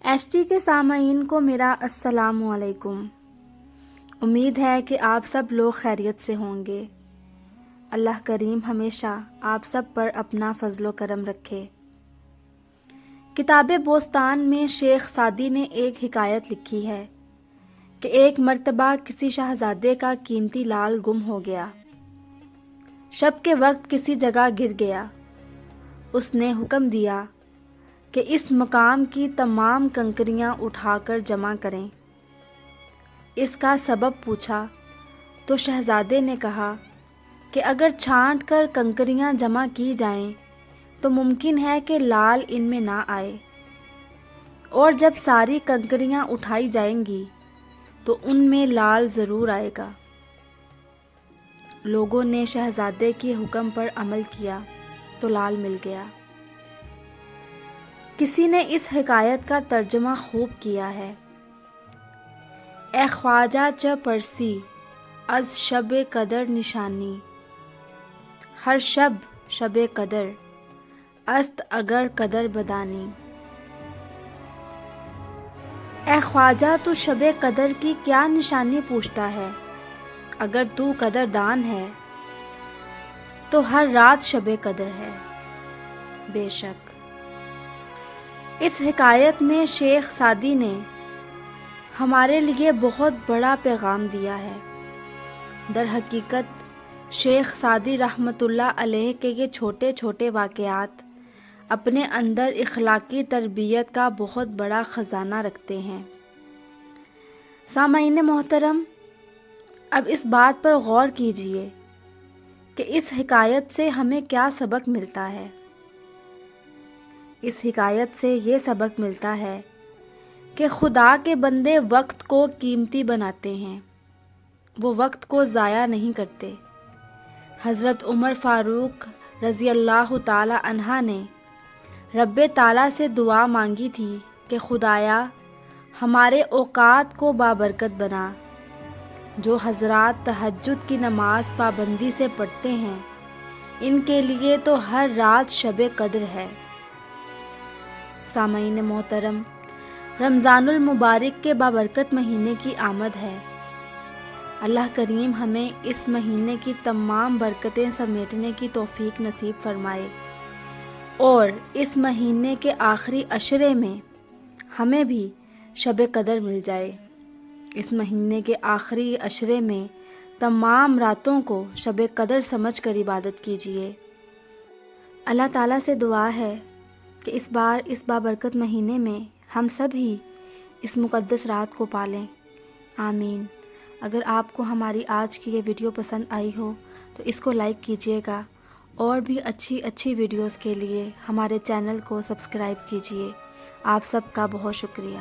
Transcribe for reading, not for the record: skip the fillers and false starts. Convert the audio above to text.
S T کے سامعین کو میرا السلام علیکم۔ امید ہے کہ آپ سب لوگ خیریت سے ہوں گے۔ اللہ کریم ہمیشہ آپ سب پر اپنا فضل و کرم رکھے۔ کتاب بوستان میں شیخ سعدی نے ایک حکایت لکھی ہے کہ ایک مرتبہ کسی شہزادے کا قیمتی لال گم ہو گیا۔ شب کے وقت کسی جگہ گر گیا۔ اس نے حکم دیا کہ اس مقام کی تمام کنکریاں اٹھا کر جمع کریں۔ اس کا سبب پوچھا تو شہزادے نے کہا کہ اگر چھانٹ کر کنکریاں جمع کی جائیں تو ممکن ہے کہ لال ان میں نہ آئے، اور جب ساری کنکریاں اٹھائی جائیں گی تو ان میں لال ضرور آئے گا۔ لوگوں نے شہزادے کے حکم پر عمل کیا تو لال مل گیا۔ کسی نے اس حکایت کا ترجمہ خوب کیا ہے: اے خواجہ چہ پرسی از شب قدر نشانی، ہر شب شب قدر است اگر قدر بدانی۔ اے خواجہ، تو شب قدر کی کیا نشانی پوچھتا ہے؟ اگر تو قدر دان ہے تو ہر رات شب قدر ہے۔ بے شک اس حکایت میں شیخ سعدی نے ہمارے لیے بہت بڑا پیغام دیا ہے۔ در حقیقت شیخ سعدی رحمۃ اللہ علیہ کے یہ چھوٹے چھوٹے واقعات اپنے اندر اخلاقی تربیت کا بہت بڑا خزانہ رکھتے ہیں۔ سامعین محترم، اب اس بات پر غور کیجئے کہ اس حکایت سے ہمیں کیا سبق ملتا ہے۔ اس حکایت سے یہ سبق ملتا ہے کہ خدا کے بندے وقت کو قیمتی بناتے ہیں، وہ وقت کو ضائع نہیں کرتے۔ حضرت عمر فاروق رضی اللہ تعالی عنہ نے رب تعالیٰ سے دعا مانگی تھی کہ خدایا ہمارے اوقات کو بابرکت بنا۔ جو حضرات تہجد کی نماز پابندی سے پڑھتے ہیں ان کے لیے تو ہر رات شب قدر ہے۔ سامعین محترم، رمضان المبارک کے بابرکت مہینے کی آمد ہے۔ اللہ کریم ہمیں اس مہینے کی تمام برکتیں سمیٹنے کی توفیق نصیب فرمائے، اور اس مہینے کے آخری عشرے میں ہمیں بھی شب قدر مل جائے۔ اس مہینے کے آخری عشرے میں تمام راتوں کو شب قدر سمجھ کر عبادت کیجیے۔ اللہ تعالیٰ سے دعا ہے کہ اس بار اس بابرکت مہینے میں ہم سب ہی اس مقدس رات کو پالیں۔ آمین۔ اگر آپ کو ہماری آج کی یہ ویڈیو پسند آئی ہو تو اس کو لائک کیجیے گا، اور بھی اچھی ویڈیوز کے لیے ہمارے چینل کو سبسکرائب کیجیے۔ آپ سب کا بہت شکریہ۔